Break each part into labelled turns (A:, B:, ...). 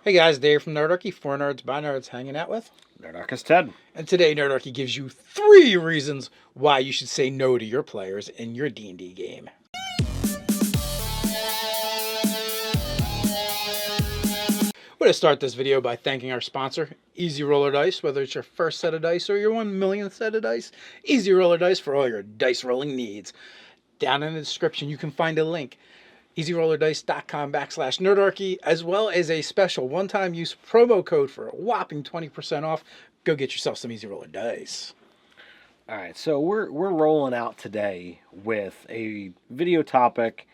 A: Hey guys, Dave from Nerdarchy, for nerds by nerds, hanging out with.
B: Nerdarchy Ted.
A: And today Nerdarchy gives you 3 reasons why you should say no to your players in your D&D game. We're going to start this video by thanking our sponsor, Easy Roller Dice. Whether it's your first set of dice or your 1 millionth set of dice, Easy Roller Dice for all your dice rolling needs. Down in the description you can find a link, easyrollerdice.com/nerdarchy, as well as a special one-time use promo code for a whopping 20% off. Go get yourself some Easy Roller Dice.
B: All right, so we're rolling out today with a video topic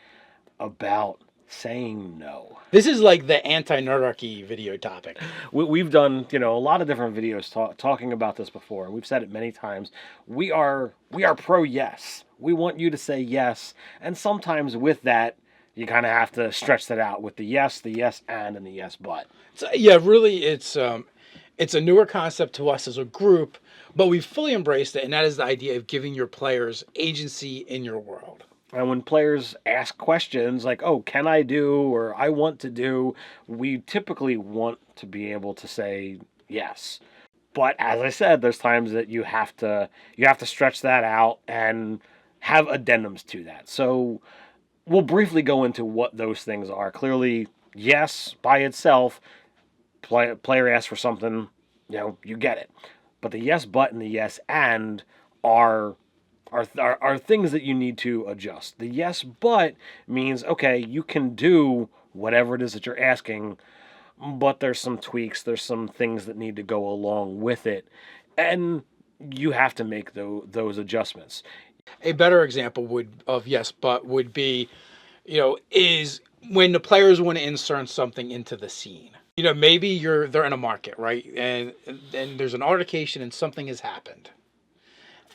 B: about saying no.
A: This is like the anti-Nerdarchy video topic.
B: We've done, a lot of different videos talking about this before. We've said it many times. We are pro yes. We want you to say yes, and sometimes with that, you kind of have to stretch that out with the yes and the yes but.
A: So, yeah, really, it's a newer concept to us as a group, but we've fully embraced it, and that is the idea of giving your players agency in your world.
B: And when players ask questions like, oh, can I do, or I want to do, we typically want to be able to say yes. But as I said, there's times that you have to stretch that out and have addendums to that. So we'll briefly go into what those things are. Clearly, yes, by itself, player asks for something, you get it. But the yes but and the yes and are things that you need to adjust. The yes but means, okay, you can do whatever it is that you're asking, but there's some tweaks, there's some things that need to go along with it, and you have to make those adjustments.
A: A better example of yes but would be, is when the players want to insert something into the scene. Maybe they're in a market, right? And there's an altercation and something has happened.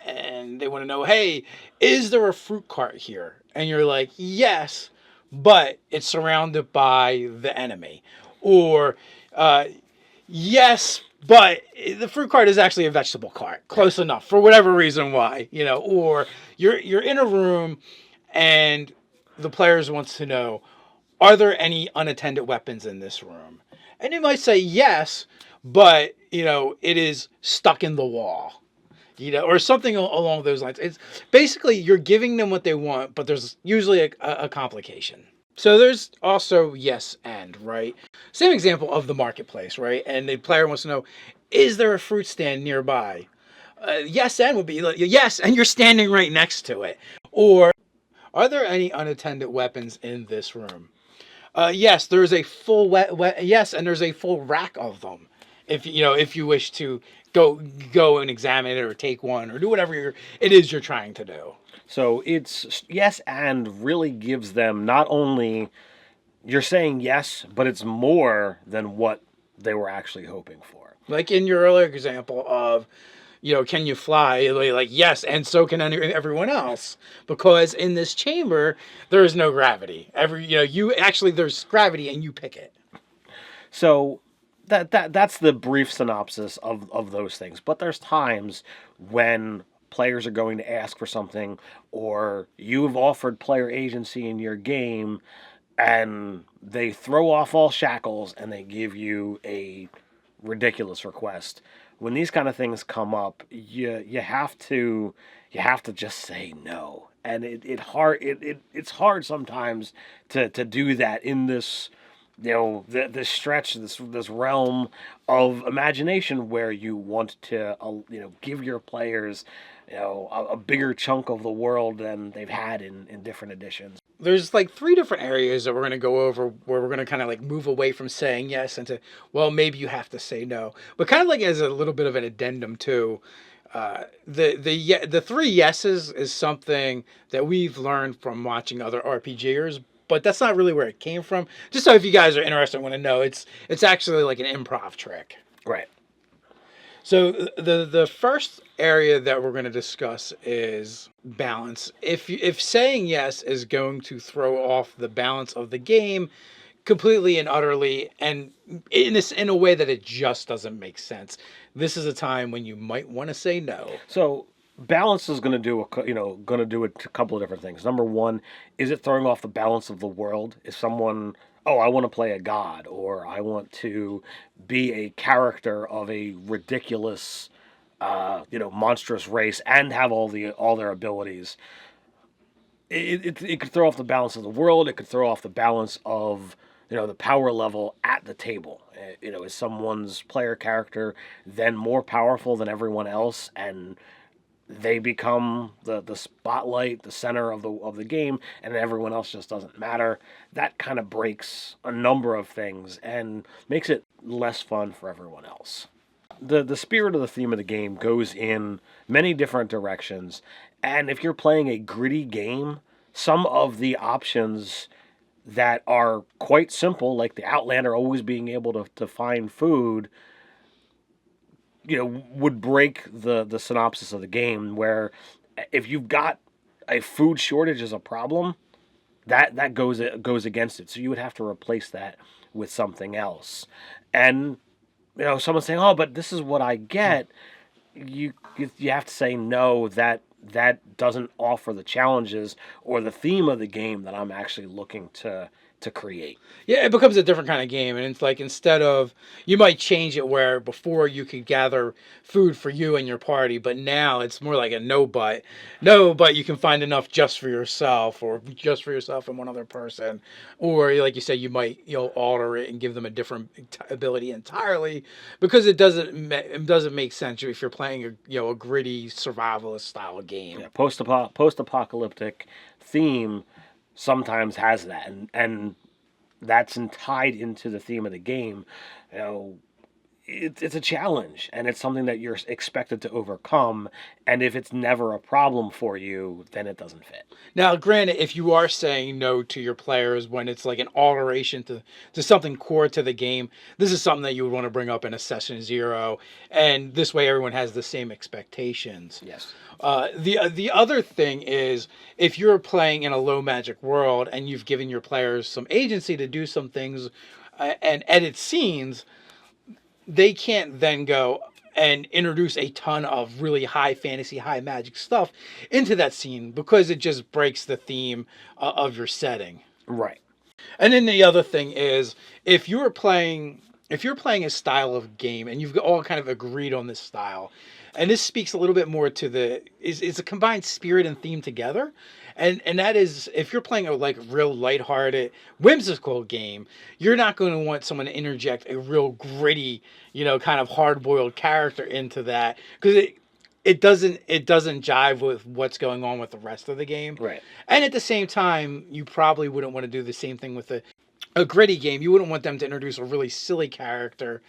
A: And they want to know, hey, is there a fruit cart here? And you're like, yes, but it's surrounded by the enemy. Or, yes, but the fruit cart is actually a vegetable cart. Close enough, for whatever reason why. Or you're in a room and the players wants to know, are there any unattended weapons in this room? And you might say yes, but, it is stuck in the wall. Or something along those lines. It's basically you're giving them what they want, but there's usually a complication. So there's also yes and, right? Same example of the marketplace, right? And the player wants to know, is there a fruit stand nearby? Yes and would be like, yes, and you're standing right next to it. Or, are there any unattended weapons in this room? Yes, there's a full yes, and there's a full rack of them. If you wish to go and examine it or take one or do whatever it is you're trying to do.
B: So it's yes and really gives them not only you're saying yes, but it's more than what they were actually hoping for.
A: Like in your earlier example of, can you fly? Like, yes, and so can everyone else. Because in this chamber, there is no gravity. There's gravity and you pick it.
B: So that's the brief synopsis of those things. But there's times when players are going to ask for something, or you've offered player agency in your game, and they throw off all shackles and they give you a ridiculous request. When these kind of things come up, you have to just say no, and it's hard sometimes to do that in this this stretch, this realm of imagination where you want to give your players a bigger chunk of the world than they've had in different editions.
A: There's like 3 different areas that we're going to go over where we're going to kind of like move away from saying yes into, well, maybe you have to say no. But kind of like as a little bit of an addendum too, the 3 yeses is something that we've learned from watching other RPGers, but that's not really where it came from. Just so if you guys are interested and want to know, it's actually like an improv trick.
B: Right.
A: So the first area that we're going to discuss is balance. If saying yes is going to throw off the balance of the game completely and utterly, and in a way that it just doesn't make sense, this is a time when you might want to say no.
B: So balance is going to do a couple of different things. Number one, is it throwing off the balance of the world? Is someone oh, I want to play a god, or I want to be a character of a ridiculous, monstrous race and have all their abilities. It could throw off the balance of the world. It could throw off the balance of the power level at the table. Is someone's player character then more powerful than everyone else, and they become the spotlight, the center of the game, and everyone else just doesn't matter. That kind of breaks a number of things and makes it less fun for everyone else. The spirit of the theme of the game goes in many different directions, and if you're playing a gritty game, some of the options that are quite simple, like the Outlander always being able to find food, would break the synopsis of the game, where if you've got a food shortage as a problem, that goes against it. So you would have to replace that with something else. And someone saying, "Oh, but this is what I get." You have to say no. That doesn't offer the challenges or the theme of the game that I'm actually looking to create.
A: Yeah, it becomes a different kind of game, and it's like instead of you might change it where before you could gather food for you and your party, but now it's more like a no, but you can find enough just for yourself, or just for yourself and one other person, or like you said, you might alter it and give them a different ability entirely because it doesn't make sense if you're playing a gritty survivalist style game.
B: Yeah, post-apocalyptic theme sometimes has that, and that's tied into the theme of the game. It's a challenge, and it's something that you're expected to overcome, and if it's never a problem for you, then it doesn't fit.
A: Now, granted, if you are saying no to your players when it's like an alteration to something core to the game, this is something that you would want to bring up in a session 0, and this way everyone has the same expectations.
B: Yes.
A: The other thing is, if you're playing in a low magic world and you've given your players some agency to do some things and edit scenes, they can't then go and introduce a ton of really high fantasy, high magic stuff into that scene because it just breaks the theme of your setting.
B: Right.
A: And then the other thing is, if you're playing a style of game and you've all kind of agreed on this style, and this speaks a little bit more to it's a combined spirit and theme together. And that is, if you're playing a like real lighthearted, whimsical game, you're not going to want someone to interject a real gritty, kind of hard-boiled character into that because it doesn't jive with what's going on with the rest of the game.
B: Right.
A: And at the same time, you probably wouldn't want to do the same thing with a gritty game. You wouldn't want them to introduce a really silly character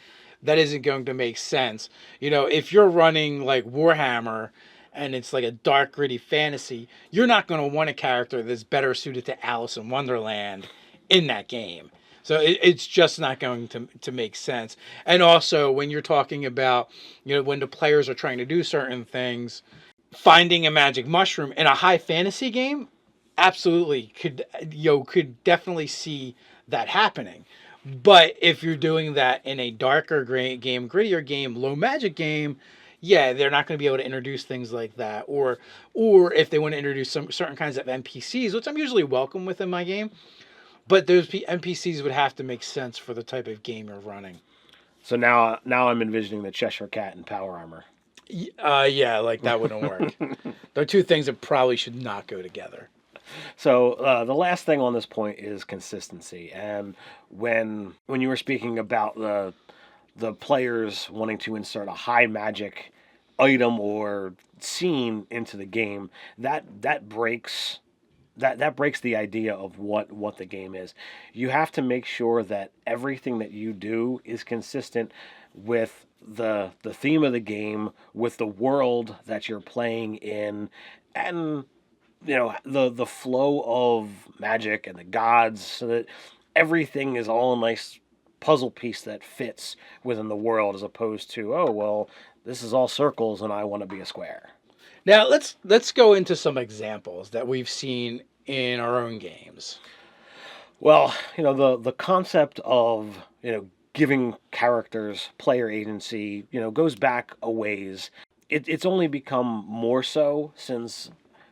A: that isn't going to make sense. If you're running like Warhammer and it's like a dark, gritty fantasy, you're not going to want a character that's better suited to Alice in Wonderland in that game. So it's just not going to make sense. And also, when you're talking about, when the players are trying to do certain things, finding a magic mushroom in a high fantasy game, absolutely could definitely see that happening. But if you're doing that in a darker game, grittier game, low magic game, yeah, they're not going to be able to introduce things like that. Or if they want to introduce some certain kinds of NPCs, which I'm usually welcome with in my game, but those NPCs would have to make sense for the type of game you're running.
B: So now I'm envisioning the Cheshire Cat and power armor.
A: Yeah, like that wouldn't work. They're two things that probably should not go together.
B: So the last thing on this point is consistency. And when you were speaking about the players wanting to insert a high magic item or scene into the game, that breaks the idea of what the game is. You have to make sure that everything that you do is consistent with the theme of the game, with the world that you're playing in, and the flow of magic and the gods, so that everything is all a nice puzzle piece that fits within the world, as opposed to, oh well, this is all circles and I want to be a square.
A: Now let's go into some examples that we've seen in our own games.
B: Well, the concept of giving characters player agency goes back a ways. It's only become more so since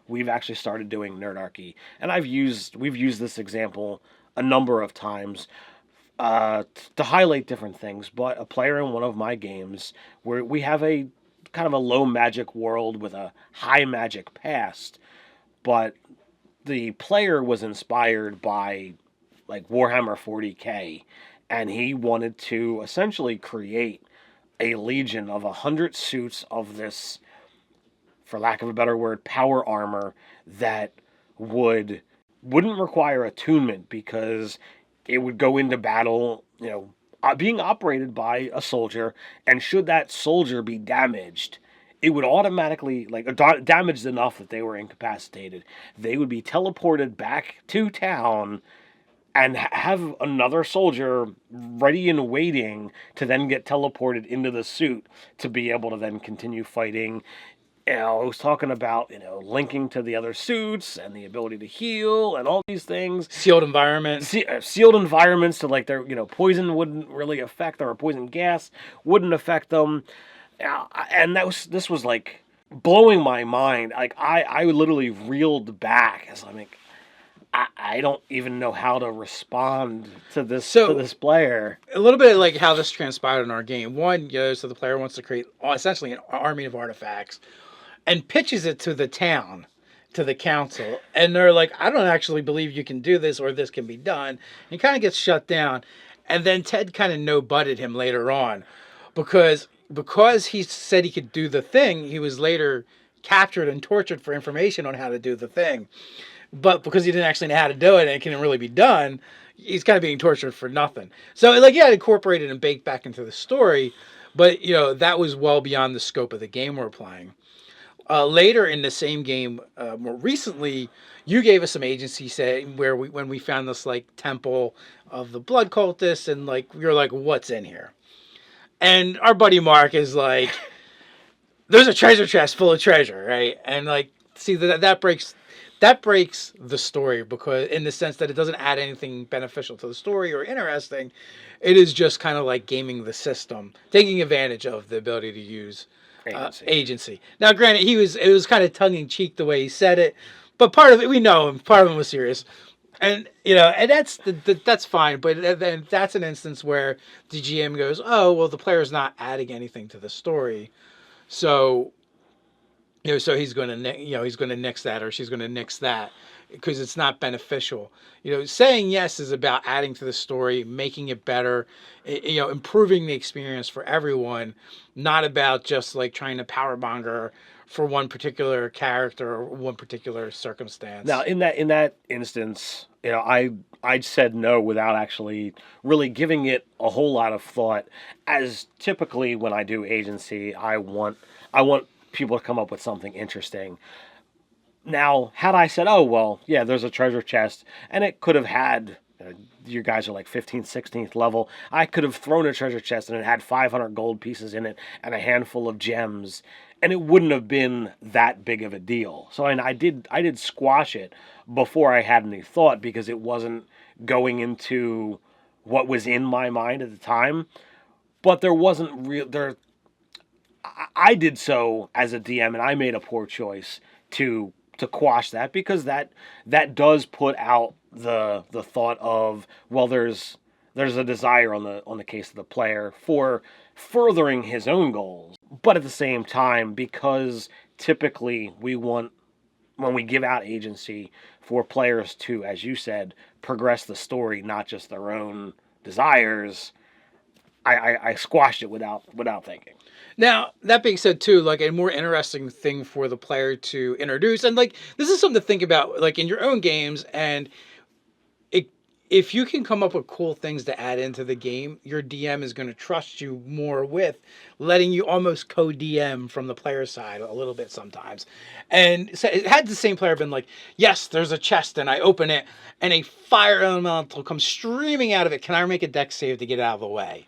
B: we've actually started doing Nerdarchy, and we've used this example a number of times to highlight different things. But a player in one of my games where we have a kind of a low magic world with a high magic past, but the player was inspired by like Warhammer 40K, and he wanted to essentially create a legion of 100 suits of this, for lack of a better word, power armor that wouldn't require attunement because it would go into battle, being operated by a soldier, and should that soldier be damaged, it would automatically, damaged enough that they were incapacitated. They would be teleported back to town and have another soldier ready and waiting to then get teleported into the suit to be able to then continue fighting. I was talking about, linking to the other suits and the ability to heal and all these things.
A: Sealed environments.
B: Sealed environments, so like their, poison wouldn't really affect them, or poison gas wouldn't affect them. And this was like blowing my mind. Like I literally reeled back as I'm like, I don't even know how to respond to this player.
A: A little bit like how this transpired in our game. One, so the player wants to create essentially an army of artifacts and pitches it to the town, to the council. And they're like, I don't actually believe you can do this or this can be done. And he kind of gets shut down. And then Ted kind of no-butted him later on because he said he could do the thing, he was later captured and tortured for information on how to do the thing. But because he didn't actually know how to do it and it couldn't really be done, he's kind of being tortured for nothing. So, incorporated and baked back into the story, but, that was well beyond the scope of the game we're playing. Later in the same game, more recently, you gave us some agency when we found this, temple of the blood cultists, and, you're like, what's in here? And our buddy Mark is like, there's a treasure chest full of treasure, right? And, see, that breaks the story, because in the sense that it doesn't add anything beneficial to the story or interesting. It is just kind of like gaming the system, taking advantage of the ability to use agency. Now, granted, it was kind of tongue-in-cheek the way he said it, but part of it, we know him, part of him was serious. And, and that's fine, but then that's an instance where the GM goes, oh, well, the player's not adding anything to the story. So, so he's going to nix that, or she's going to nix that because it's not beneficial. Saying yes is about adding to the story, making it better, improving the experience for everyone, not about just trying to powermonger for one particular character or one particular circumstance.
B: Now, in that instance, I said no without actually really giving it a whole lot of thought. As typically when I do agency, I want people to come up with something interesting. Now, had I said, oh, well, yeah, there's a treasure chest, and it could have had, you guys are like 15th, 16th level, I could have thrown a treasure chest and it had 500 gold pieces in it and a handful of gems, and it wouldn't have been that big of a deal. So I did squash it before I had any thought, because it wasn't going into what was in my mind at the time. But there wasn't I did so as a DM, and I made a poor choice to quash that, because that does put out the thought of, well, there's a desire on the case of the player for furthering his own goals. But at the same time, because typically we want, when we give out agency, for players to, as you said, progress the story, not just their own desires, I squashed it without thinking.
A: Now, that being said, too, a more interesting thing for the player to introduce, and this is something to think about, in your own games, and if you can come up with cool things to add into the game, your DM is going to trust you more with letting you almost co-DM from the player side a little bit sometimes. And so had the same player been like, yes, there's a chest, and I open it, and a fire elemental comes streaming out of it. Can I make a dex save to get out of the way?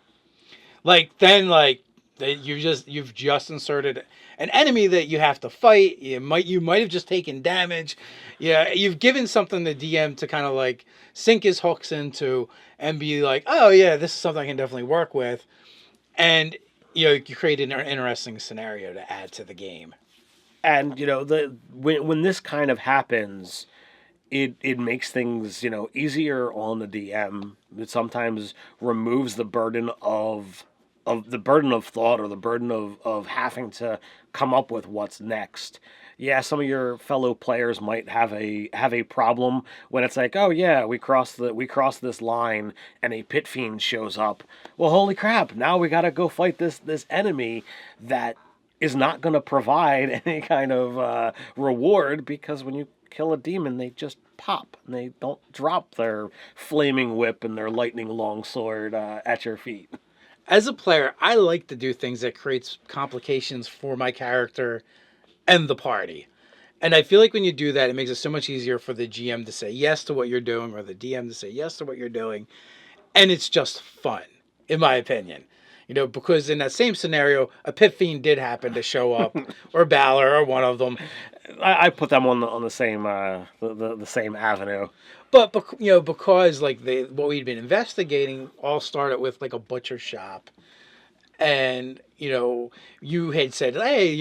A: You've just inserted an enemy that you have to fight. You might have just taken damage. Yeah, you've given something to DM to kind of sink his hooks into and be like, oh yeah, this is something I can definitely work with. And you create an interesting scenario to add to the game.
B: And when this kind of happens, it makes things, easier on the DM. It sometimes removes the burden of thought, or the burden of having to come up with what's next. Yeah, some of your fellow players might have a problem when it's like, oh yeah, we crossed this line and a pit fiend shows up. Well, holy crap! Now we gotta go fight this enemy that is not going to provide any kind of reward, because when you kill a demon, they just pop and they don't drop their flaming whip and their lightning longsword at your feet.
A: As a player, I like to do things that creates complications for my character and the party. And I feel like when you do that, it makes it so much easier for the GM to say yes to what you're doing, or the DM to say yes to what you're doing. And it's just fun, in my opinion. Because in that same scenario, a pit fiend did happen to show up, or Balor, or one of them.
B: I put them on the same the same avenue.
A: But because like what we'd been investigating all started with like a butcher shop, and you had said, hey,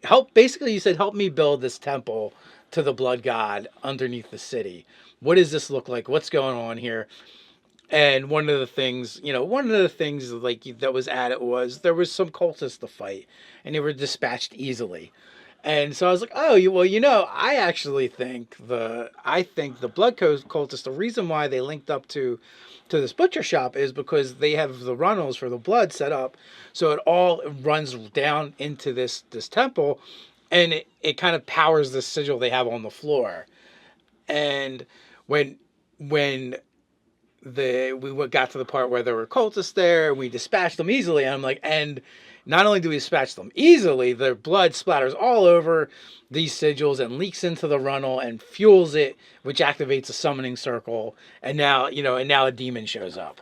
A: help. Basically, you said, help me build this temple to the blood god underneath the city. What does this look like? What's going on here? And one of the things like that was added was there was some cultists to fight, and they were dispatched easily. And so I was like, oh, I actually think the blood cultists, the reason why they linked up to this butcher shop is because they have the runnels for the blood set up, so it all runs down into this temple, and it kind of powers the sigil they have on the floor. And when we got to the part where there were cultists there, and we dispatched them easily. And I'm like, and not only do we dispatch them easily, their blood splatters all over these sigils and leaks into the runnel and fuels it, which activates a summoning circle. And now, a demon shows up.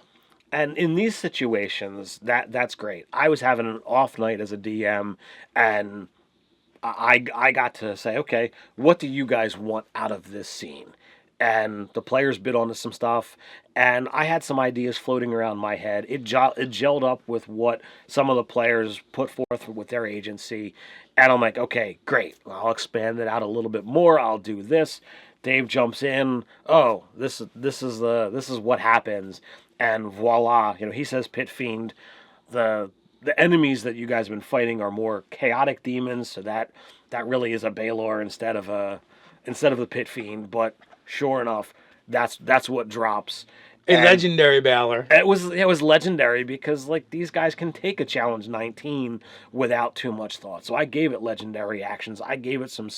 B: And in these situations, that's great. I was having an off night as a DM, and I got to say, okay, what do you guys want out of this scene? And the players bid onto some stuff, and I had some ideas floating around my head. It gelled up with what some of the players put forth with their agency, and I'm like, okay, great. I'll expand it out a little bit more. I'll do this. Dave jumps in. Oh, this is what happens, and voila. He says, Pit Fiend. The enemies that you guys have been fighting are more chaotic demons, so that really is a Balor instead of the Pit Fiend, but. Sure enough, that's what drops.
A: A legendary Balor.
B: It was legendary because like these guys can take a challenge 19 without too much thought. So I gave it legendary actions. I gave it some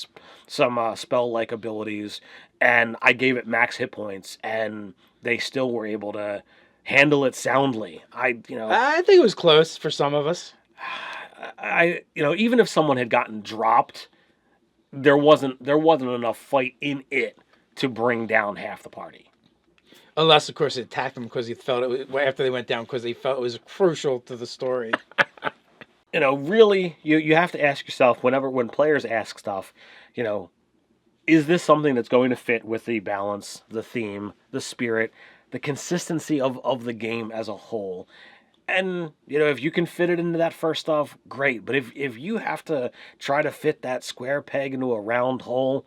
B: spell like abilities, and I gave it max hit points, and they still were able to handle it soundly. I
A: think it was close for some of us.
B: Even if someone had gotten dropped, there wasn't enough fight in it to bring down half the party.
A: Unless, of course, it attacked them because he felt it was, after they went down, because they felt it was crucial to the story.
B: Really, you have to ask yourself when players ask stuff, is this something that's going to fit with the balance, the theme, the spirit, the consistency of the game as a whole? And, if you can fit it into that first stuff, great. But if you have to try to fit that square peg into a round hole,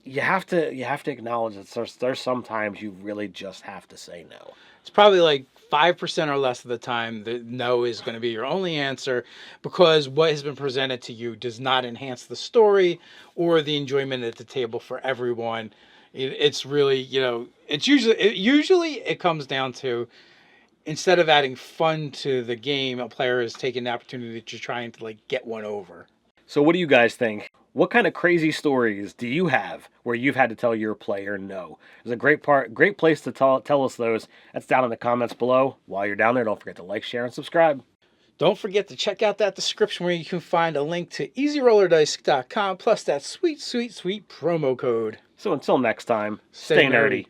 B: you have to acknowledge that there's sometimes you really just have to say no.
A: It's probably like 5% or less of the time that no is going to be your only answer, because what has been presented to you does not enhance the story or the enjoyment at the table for everyone. It's really, it's usually it comes down to, instead of adding fun to the game, a player is taking the opportunity to trying to like get one over.
B: So what do you guys think? What kind of crazy stories do you have where you've had to tell your player no? There's a great place to tell us those. That's down in the comments below. While you're down there, don't forget to like, share, and subscribe.
A: Don't forget to check out that description where you can find a link to EasyRollerDice.com plus that sweet, sweet, sweet promo code.
B: So until next time, stay nerdy.